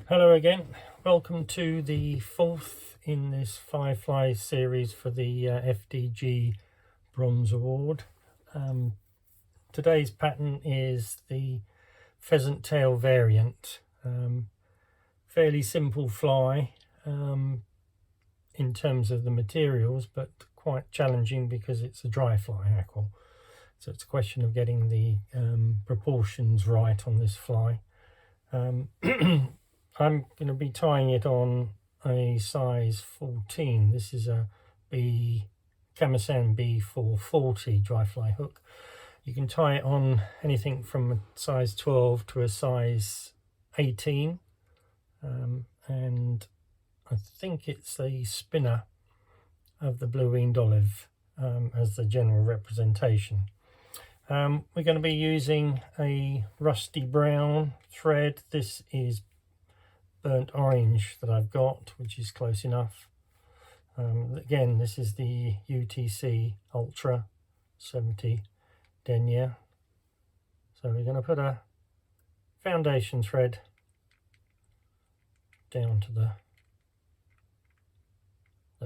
Hello again, welcome to the fourth in this Firefly series for the FDG Bronze Award. Today's pattern is the pheasant tail variant. Fairly simple fly in terms of the materials, but quite challenging because it's a dry fly hackle. So it's a question of getting the proportions right on this fly. I'm going to be tying it on a size 14. This is a Camasan B440 dry fly hook. You can tie it on anything from a size 12 to a size 18. And I think it's a spinner of the blue-winged olive as the general representation. We're going to be using a rusty brown thread. This is burnt orange that I've got, which is close enough. Again, this is the UTC Ultra 70 denier. So we're going to put a foundation thread down to the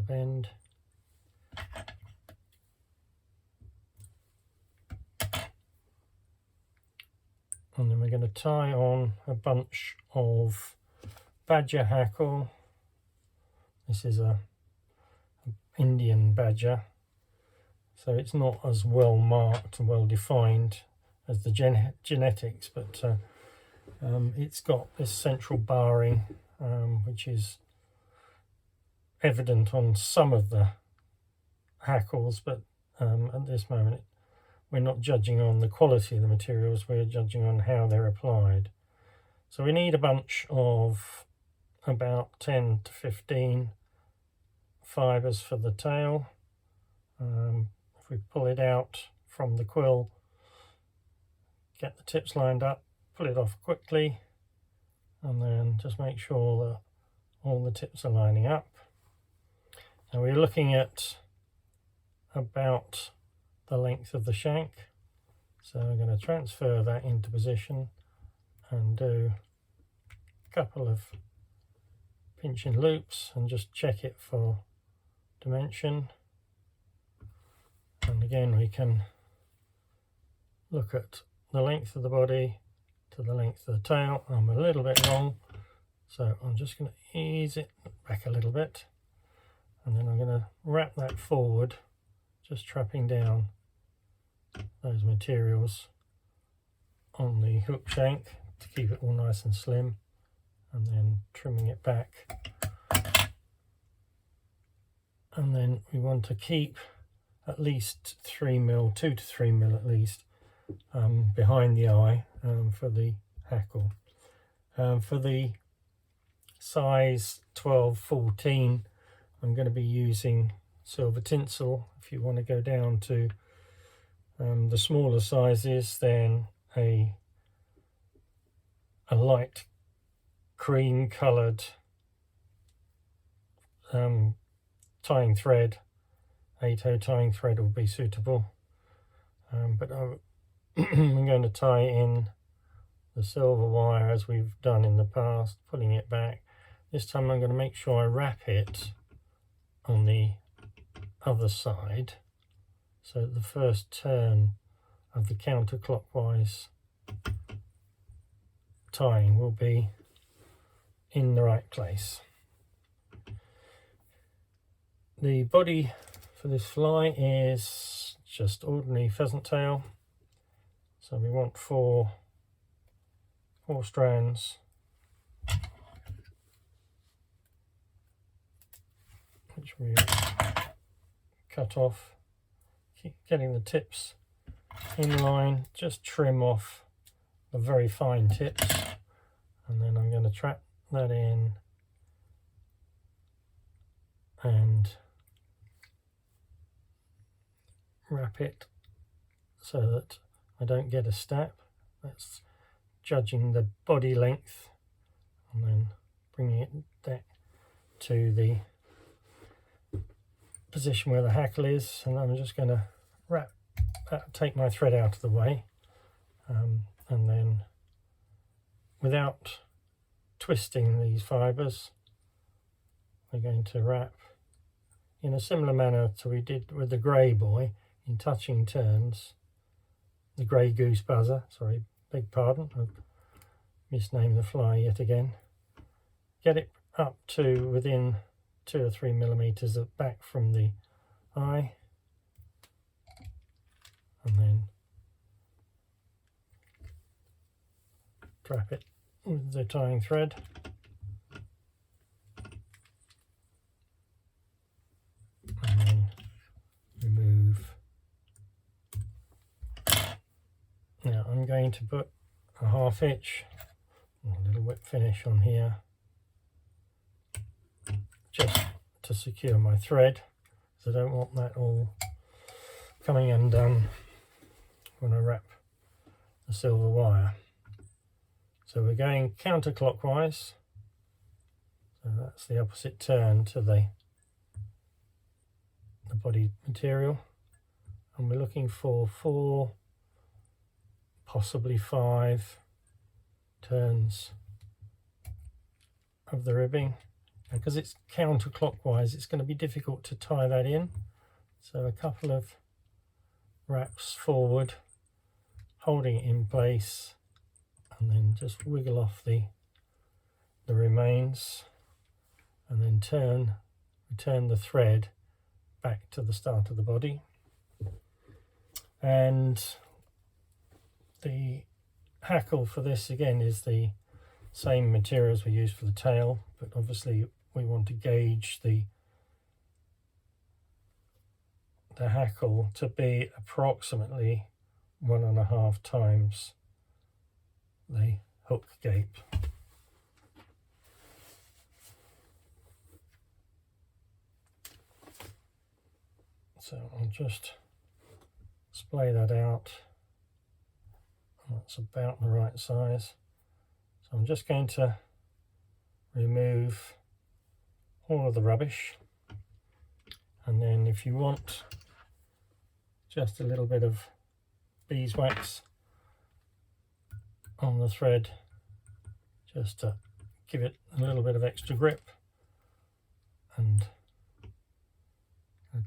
bend. And then we're going to tie on a bunch of badger hackle. This is a Indian badger, so it's not as well marked and well defined as the genetics, but it's got this central barring, which is evident on some of the hackles, but at this moment we're not judging on the quality of the materials, we're judging on how they're applied. So we need a bunch of about 10 to 15 fibres for the tail. If we pull it out from the quill, get the tips lined up, pull it off quickly, and then just make sure that all the tips are lining up. Now we're looking at about the length of the shank, so I'm going to transfer that into position and do a couple of pinching loops and just check it for dimension. And again, we can look at the length of the body to the length of the tail. I'm a little bit long, so I'm just going to ease it back a little bit, and then I'm going to wrap that forward, just trapping down those materials on the hook shank to keep it all nice and slim, and then trimming it back. And then we want to keep at least 3mm, 2 to 3mm at least, behind the eye for the hackle. For the size 12-14, I'm going to be using silver tinsel. If you want to go down to the smaller sizes, then a light cream coloured tying thread, 8/0 tying thread will be suitable, but I'm going to tie in the silver wire as we've done in the past, pulling it back. This time I'm going to make sure I wrap it on the other side, so the first turn of the counterclockwise tying will be in the right place. The body for this fly is just ordinary pheasant tail, so we want four strands, which we cut off. Keep getting the tips in line, just trim off the very fine tips, and then I'm going to trap that in and wrap it so that I don't get a snap. That's judging the body length, and then bringing it back to the position where the hackle is, and I'm just going to take my thread out of the way, and then without twisting these fibres. We're going to wrap in a similar manner to we did with the grey boy, in touching turns. The grey goose buzzer, sorry, beg pardon, I've misnamed the fly yet again. Get it up to within 2 or 3 millimeters of back from the eye, and then trap it with the tying thread. And then remove. Now I'm going to put a 1/2 inch, a little whip finish on here, just to secure my thread, because I don't want that all coming undone when I wrap the silver wire. So we're going counterclockwise, so that's the opposite turn to the body material, and we're looking for 4, possibly 5 turns of the ribbing. Because it's counterclockwise, it's going to be difficult to tie that in, so a couple of wraps forward, holding it in place, and then just wiggle off the remains, and then return the thread back to the start of the body. And the hackle for this again is the same materials we use for the tail, but obviously we want to gauge the hackle to be approximately 1.5 times the hook gape. So I'll just splay that out. That's about the right size. So I'm just going to remove all of the rubbish, and then if you want just a little bit of beeswax on the thread, just to give it a little bit of extra grip, and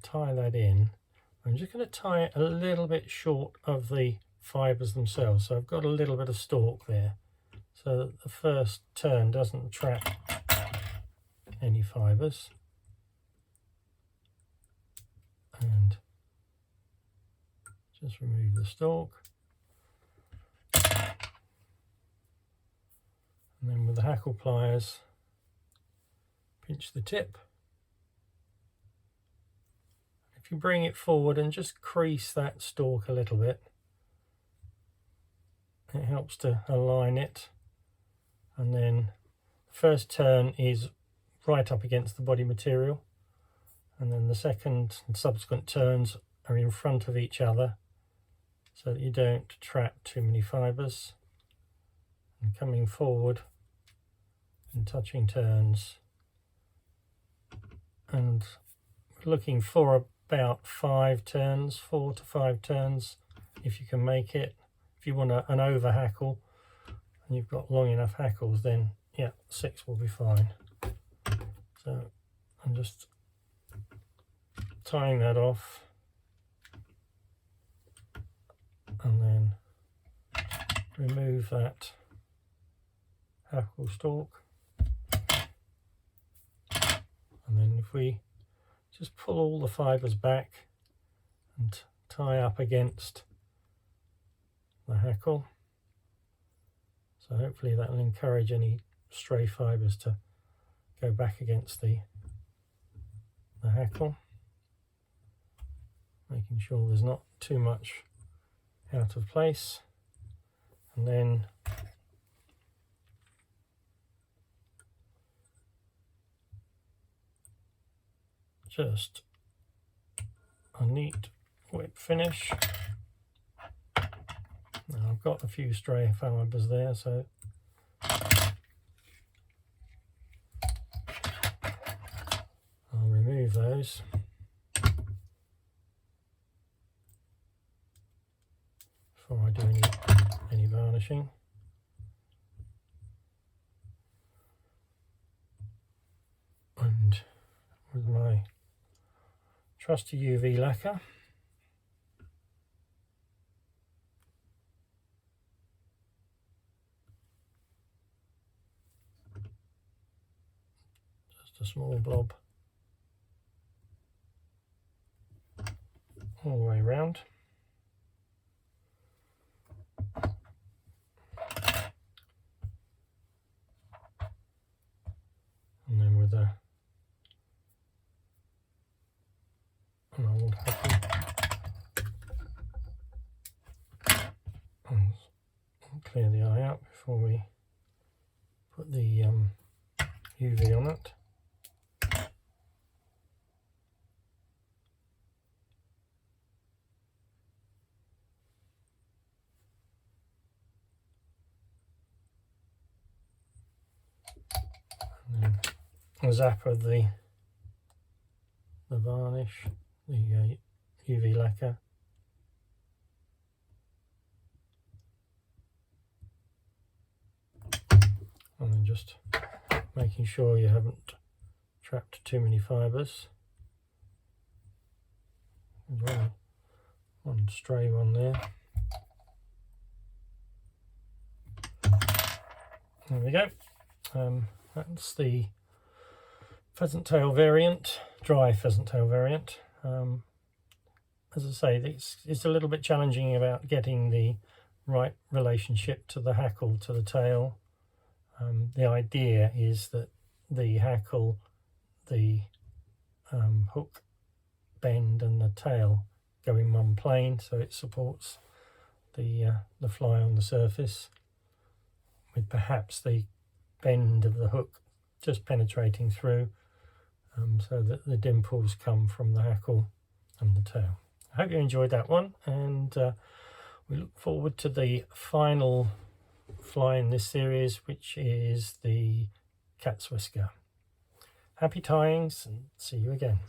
tie that in. I'm just going to tie it a little bit short of the fibres themselves, so I've got a little bit of stalk there, so that the first turn doesn't trap any fibres. And just remove the stalk, and then with the hackle pliers pinch the tip. If you bring it forward and just crease that stalk a little bit, it helps to align it. And then the first turn is right up against the body material, and then the second and subsequent turns are in front of each other, so that you don't trap too many fibres. And coming forward and touching turns, and looking for about 5 turns, 4 to 5 turns if you can make it. If you want an over hackle and you've got long enough hackles, then yeah, 6 will be fine. So I'm just tying that off, and then remove that hackle stalk, and then if we just pull all the fibres back and tie up against the hackle, so hopefully that will encourage any stray fibres to go back against the hackle, making sure there's not too much out of place. And then just a neat whip finish. Now I've got a few stray fibres there, so I'll remove those. Before I do any varnishing. with my trusty UV lacquer. Just a small blob all the way around. And then with an old hackle, and clear the eye out before we put the UV on it. And then a zap of the varnish, the UV lacquer. And then just making sure you haven't trapped too many fibres. There's one stray one there. There we go. That's the pheasant tail variant, dry pheasant tail variant. As I say, it's a little bit challenging about getting the right relationship to the hackle to the tail. The idea is that the hackle, the hook bend and the tail go in one plane, so it supports the fly on the surface, with perhaps the bend of the hook just penetrating through, so that the dimples come from the hackle and the tail. I hope you enjoyed that one, and we look forward to the final fly in this series, which is the cat's whisker. Happy tyings, and see you again.